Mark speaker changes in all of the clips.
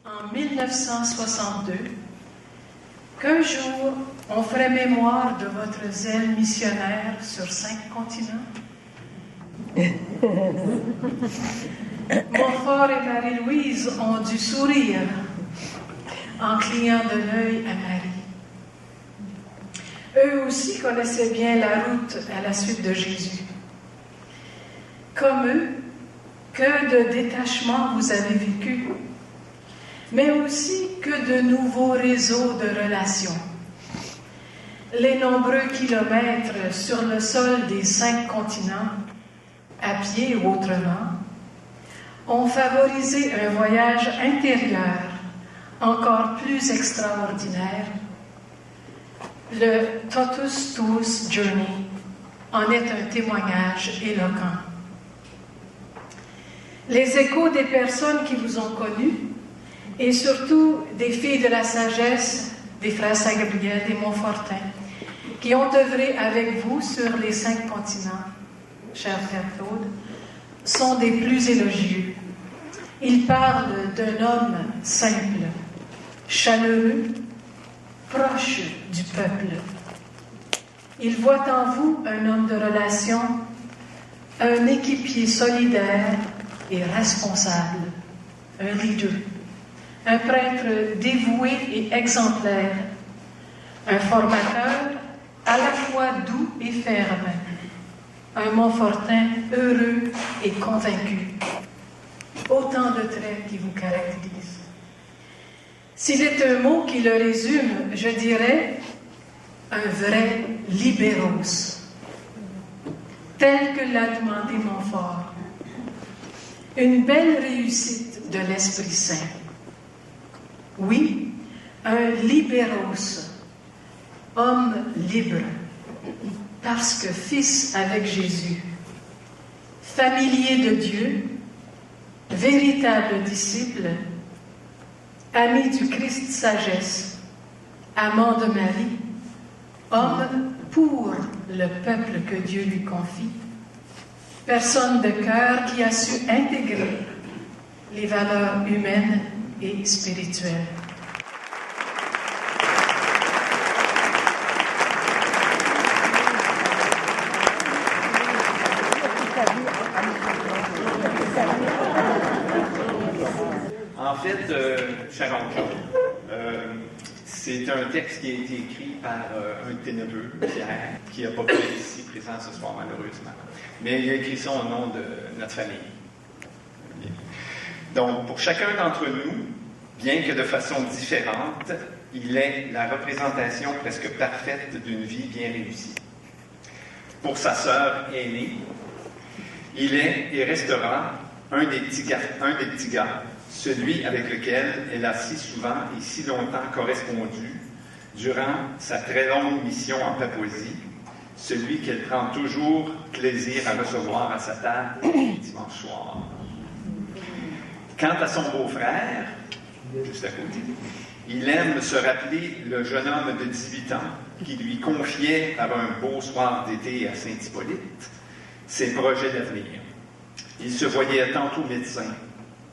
Speaker 1: en 1962 qu'un jour on ferait mémoire de votre zèle missionnaire sur 5 continents? Montfort et Marie-Louise ont dû sourire en clignant de l'œil à Marie. Eux aussi connaissaient bien la route à la suite de Jésus. Comme eux, que de détachement vous avez vécu, mais aussi que de nouveaux réseaux de relations. Les nombreux kilomètres sur le sol des 5 continents, à pied ou autrement, ont favorisé un voyage intérieur encore plus extraordinaire. Le Totus Tuus Journey en est un témoignage éloquent. Les échos des personnes qui vous ont connus, et surtout des filles de la sagesse, des frères Saint-Gabriel, des Montfortin, qui ont œuvré avec vous sur les 5 continents, cher Père Claude, sont des plus élogieux. Ils parlent d'un homme simple, chaleureux, proche du peuple. Ils voient en vous un homme de relation, un équipier solidaire et responsable, un leader, un prêtre dévoué et exemplaire, un formateur à la fois doux et ferme, un Montfortin heureux et convaincu. Autant de traits qui vous caractérisent. S'il est un mot qui le résume, je dirais un vrai libéros, tel que l'a demandé Montfort. Une belle réussite de l'Esprit Saint. Oui, un libéros, homme libre, parce que fils avec Jésus, familier de Dieu, véritable disciple, ami du Christ sagesse, amant de Marie, homme pour le peuple que Dieu lui confie, personne de cœur qui a su intégrer les valeurs humaines et spirituelles.
Speaker 2: En fait, Sharon Claude, c'est un texte qui a été écrit par un de tes neveux, Pierre, qui n'a pas pu être ici présent ce soir, malheureusement. Mais il a écrit ça au nom de notre famille. Donc, pour chacun d'entre nous, bien que de façon différente, il est la représentation presque parfaite d'une vie bien réussie. Pour sa sœur aînée, il est et restera un des petits gars, celui avec lequel elle a si souvent et si longtemps correspondu durant sa très longue mission en Papouasie, celui qu'elle prend toujours plaisir à recevoir à sa table dimanche soir. Quant à son beau-frère, juste à côté, il aime se rappeler le jeune homme de 18 ans qui lui confiait, par un beau soir d'été à Saint-Hippolyte, ses projets d'avenir. Il se voyait tantôt médecin,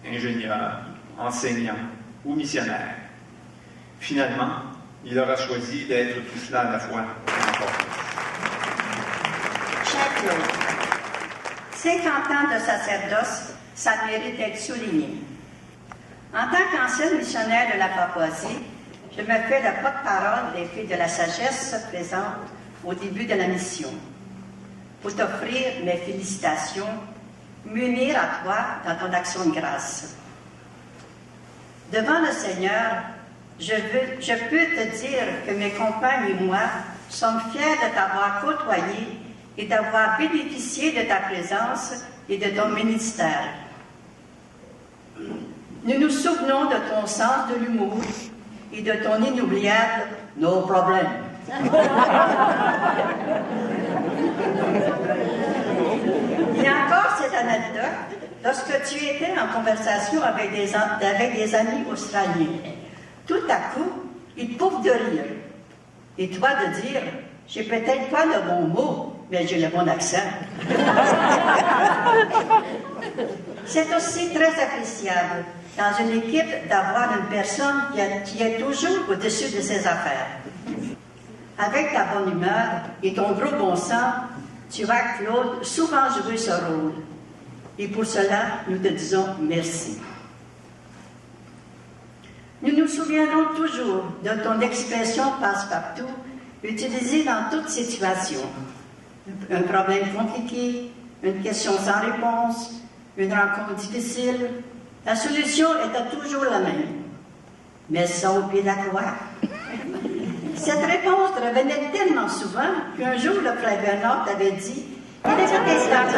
Speaker 2: ingénieur, enseignant ou missionnaire. Finalement, il aura choisi d'être tout cela à la fois.
Speaker 3: Cher Claude, 50 ans de sacerdoce, ça mérite d'être souligné. En tant qu'ancienne missionnaire de la Papouasie, je me fais le porte-parole des filles de la sagesse présentes au début de la mission, pour t'offrir mes félicitations, m'unir à toi dans ton action de grâce. Devant le Seigneur, je peux te dire que mes compagnes et moi sommes fiers de t'avoir côtoyé et d'avoir bénéficié de ta présence et de ton ministère. Nous nous souvenons de ton sens de l'humour et de ton inoubliable « no problem ». Il y a encore cette anecdote, lorsque tu étais en conversation avec des amis australiens. Tout à coup, ils pouffent de rire. Et toi de dire « j'ai peut-être pas le bon mot, mais j'ai le bon accent ». C'est aussi très appréciable dans une équipe d'avoir une personne qui est toujours au-dessus de ses affaires. Avec ta bonne humeur et ton gros bon sens, tu as, Claude, souvent joué ce rôle. Et pour cela, nous te disons merci. Nous nous souviendrons toujours de ton expression passe-partout, utilisée dans toute situation. Un problème compliqué, une question sans réponse, une rencontre difficile, la solution était toujours la même. Mais ça au pied de la croix. Cette réponse revenait tellement souvent qu'un jour, le frère Bernard t'avait dit « Il était temps. »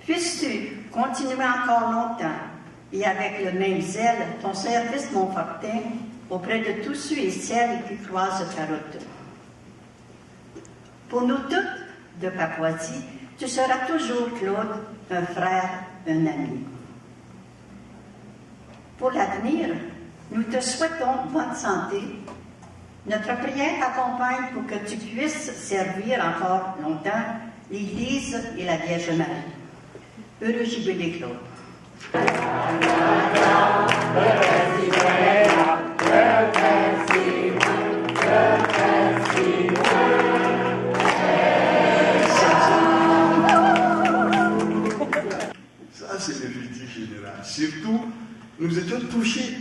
Speaker 3: Puisses-tu continuer encore longtemps et avec le même zèle ton service Montfortin auprès de tous ceux et celles qui croisent ta route. Pour nous toutes de Papouasie, tu seras toujours, Claude, un frère, un ami. Pour l'avenir, nous te souhaitons bonne santé. Notre prière t'accompagne pour que tu puisses servir encore longtemps l'Église et la Vierge Marie. Heureux jubilé, Claude.
Speaker 4: Ça, c'est le vécu général. Surtout, nous étions touchés.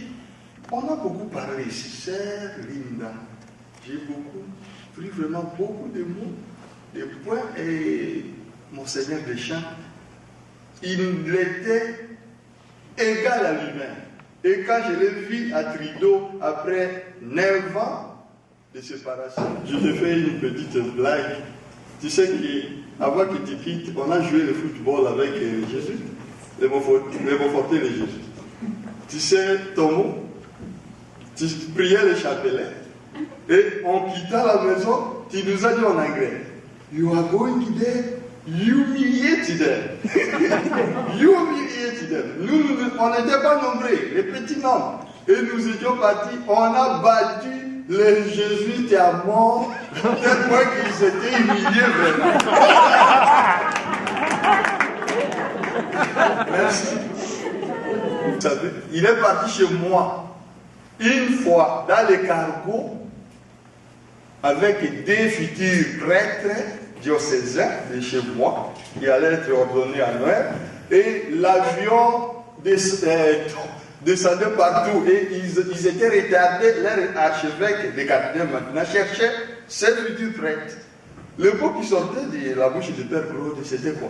Speaker 4: On a beaucoup parlé, chère Linda. J'ai pris vraiment beaucoup de mots, de points, et Monseigneur Deschamps, il était égal à lui-même. Et quand je l'ai vu à Trudeau, après 9 ans de séparation, je te fais une petite blague. Tu sais qu'avant que tu quittes, on a joué le football avec Jésus, les Montfortais et les Jésus. Tu sais ton mot, tu priais le chapelet, et en quittant la maison, tu nous as dit en anglais, you are going there. Humiliated them. Humiliated them. Nous, on n'était pas nombreux, les petits nombres. Et nous étions partis, on a battu les jésuites à mort, tel point qu'ils étaient humiliés vraiment. Merci. Vous savez, il est parti chez moi, une fois, dans les cargos, avec des futurs prêtres diocésain de chez moi, qui allait être ordonné à Noël, et l'avion descendait partout, et ils étaient retardés, leur archevêque, des capitaines maintenant, cherchait cette future prêtre. Le mot qui sortait de la bouche de Père Claude, c'était quoi?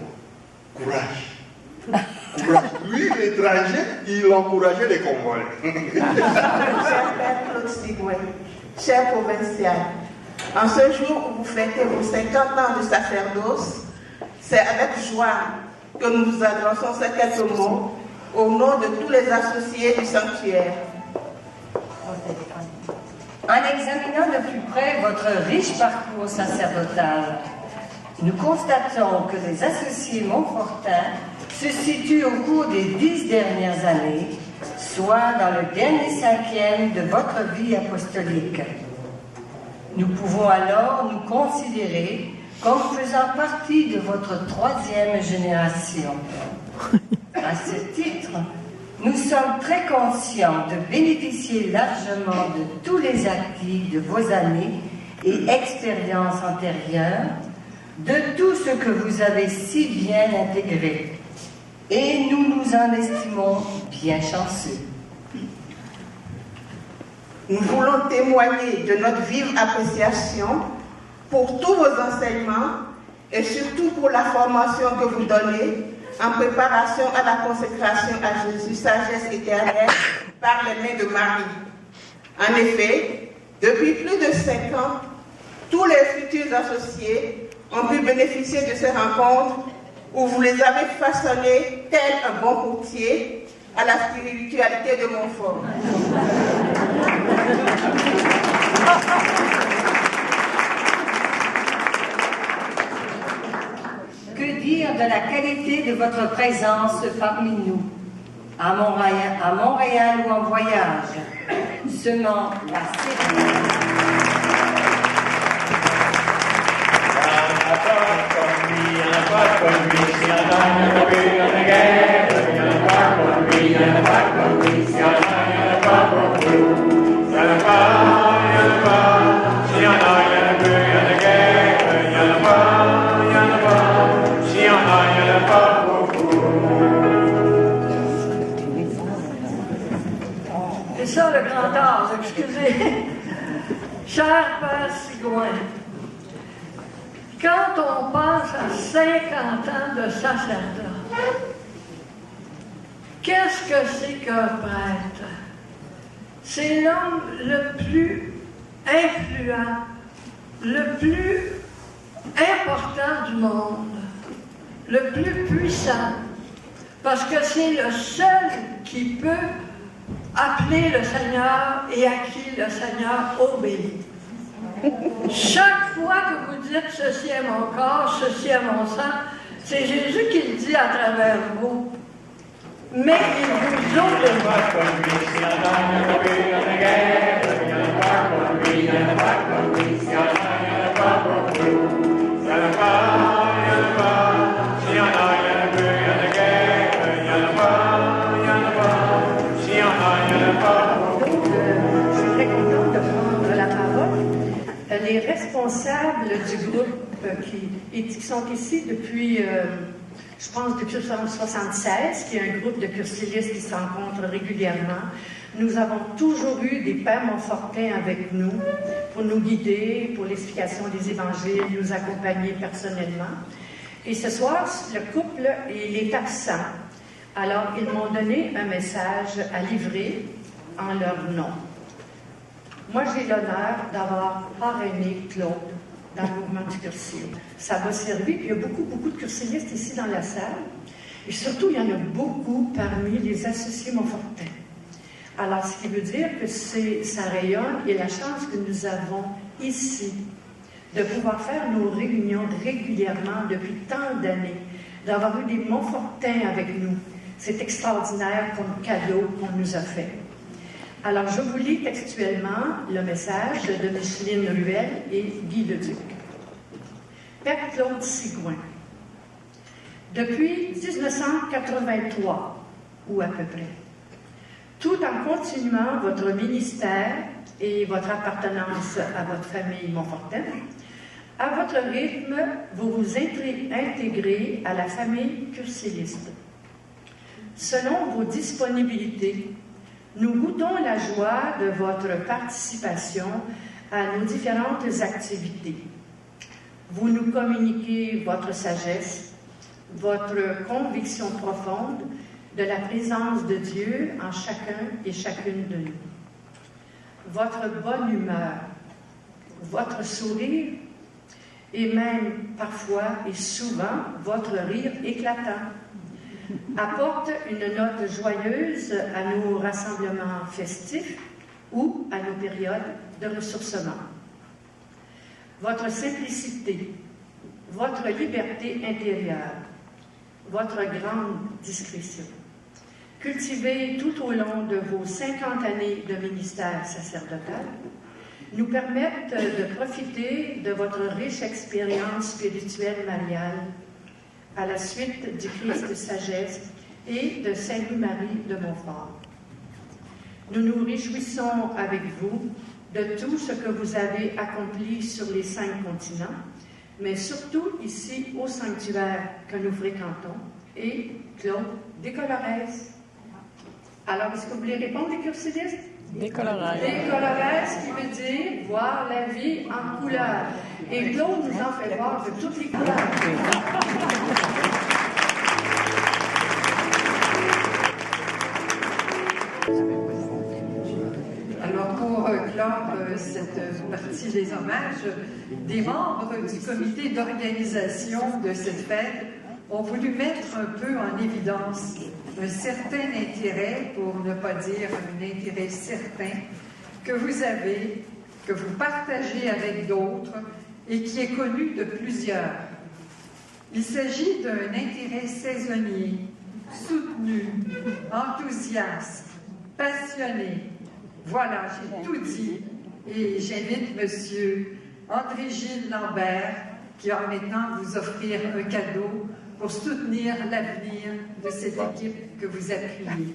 Speaker 4: Courage. Courage. Lui, l'étranger, il encourageait les Congolais.
Speaker 5: Cher Père Claude Sigouin, cher provincial, en ce jour où vous fêtez vos 50 ans de sacerdoce, c'est avec joie que nous vous adressons ces quelques mots au nom de tous les associés du sanctuaire.
Speaker 6: En examinant de plus près votre riche parcours sacerdotal, nous constatons que les associés Montfortin se situent au cours des 10 dernières années, soit dans le dernier 5e de votre vie apostolique. Nous pouvons alors nous considérer comme faisant partie de votre 3e génération. À ce titre, nous sommes très conscients de bénéficier largement de tous les acquis de vos années et expériences antérieures, de tout ce que vous avez si bien intégré. Et nous nous en estimons bien chanceux.
Speaker 5: Nous voulons témoigner de notre vive appréciation pour tous vos enseignements et surtout pour la formation que vous donnez en préparation à la consécration à Jésus, sagesse éternelle, par les mains de Marie. En effet, depuis plus de 5 ans, tous les futurs associés ont pu bénéficier de ces rencontres où vous les avez façonnés tel un bon courtier à la spiritualité de Montfort.
Speaker 6: Que dire de la qualité de votre présence parmi nous, à Montréal ou en voyage, semant la sérénité.
Speaker 7: C'est ça le grand âge, excusez. Cher Père Sigouin, quand on pense à 50 ans de sacerdoce, qu'est-ce que c'est qu'un prêtre? C'est l'homme le plus influent, le plus important du monde, le plus puissant, parce que c'est le seul qui peut appeler le Seigneur et à qui le Seigneur obéit. Chaque fois que vous dites « ceci est mon corps, ceci est mon sang », c'est Jésus qui le dit à travers vous. Mais il vous obéit.
Speaker 1: Les responsables du groupe qui sont ici depuis, je pense, depuis 1976, qui est un groupe de cursilistes qui se rencontrent régulièrement. Nous avons toujours eu des pères Montfortins avec nous pour nous guider, pour l'explication des évangiles, nous accompagner personnellement. Et ce soir, le couple, il est absent. Alors, ils m'ont donné un message à livrer en leur nom. Moi, j'ai l'honneur d'avoir parrainé Claude dans le mouvement du cursil. Ça m'a servi, puis il y a beaucoup de cursilistes ici dans la salle. Et surtout, il y en a beaucoup parmi les associés Montfortins. Alors, ce qui veut dire que ça rayonne, et la chance que nous avons ici de pouvoir faire nos réunions régulièrement depuis tant d'années, d'avoir eu des Montfortins avec nous. C'est extraordinaire comme cadeau qu'on nous a fait. Alors, je vous lis textuellement le message de Micheline Ruel et Guy Leduc. Père Claude Sigouin, depuis 1983, ou à peu près, tout en continuant votre ministère et votre appartenance à votre famille Montfortin, à votre rythme, vous vous intégrez à la famille cursiliste. Selon vos disponibilités, nous goûtons la joie de votre participation à nos différentes activités. Vous nous communiquez votre sagesse, votre conviction profonde de la présence de Dieu en chacun et chacune de nous. Votre bonne humeur, votre sourire et même parfois et souvent votre rire éclatant apporte une note joyeuse à nos rassemblements festifs ou à nos périodes de ressourcement. Votre simplicité, votre liberté intérieure, votre grande discrétion, cultivée tout au long de vos 50 années de ministère sacerdotal, nous permettent de profiter de votre riche expérience spirituelle mariale à la suite du Christ de sagesse et de Saint Louis-Marie de Montfort. Nous nous réjouissons avec vous de tout ce que vous avez accompli sur les 5 continents, mais surtout ici au sanctuaire que nous fréquentons, et Claude Descolorès. Alors, est-ce que vous voulez répondre, les cursilistes?
Speaker 8: Descolorès.
Speaker 1: Descolorès, qui veut dire voir la vie en couleur. Et Claude nous en fait voir de toutes les couleurs.
Speaker 9: Alors, pour clore cette partie des hommages, des membres du comité d'organisation de cette fête ont voulu mettre un peu en évidence un certain intérêt, pour ne pas dire un intérêt certain, que vous avez, que vous partagez avec d'autres et qui est connu de plusieurs. Il s'agit d'un intérêt saisonnier, soutenu, enthousiaste, passionné. Voilà, j'ai tout dit et j'invite M. André-Gilles Lambert qui va maintenant vous offrir un cadeau pour soutenir l'avenir de cette équipe que vous appuyez.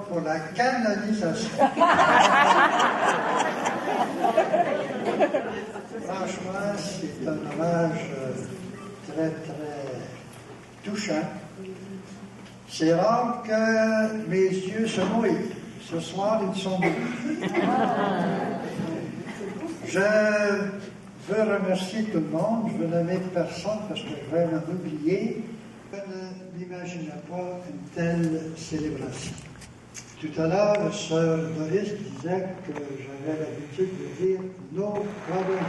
Speaker 8: Pour la canalisation. Franchement, c'est un hommage très, très touchant. C'est rare que mes yeux se mouillent. Ce soir, ils sont mouillés. Je veux remercier tout le monde. Je veux nommer personne parce que je vais m'en oublier. Je n'imaginais pas une telle célébration. Tout à l'heure, la sœur Doris disait que j'avais l'habitude de dire « no problem ».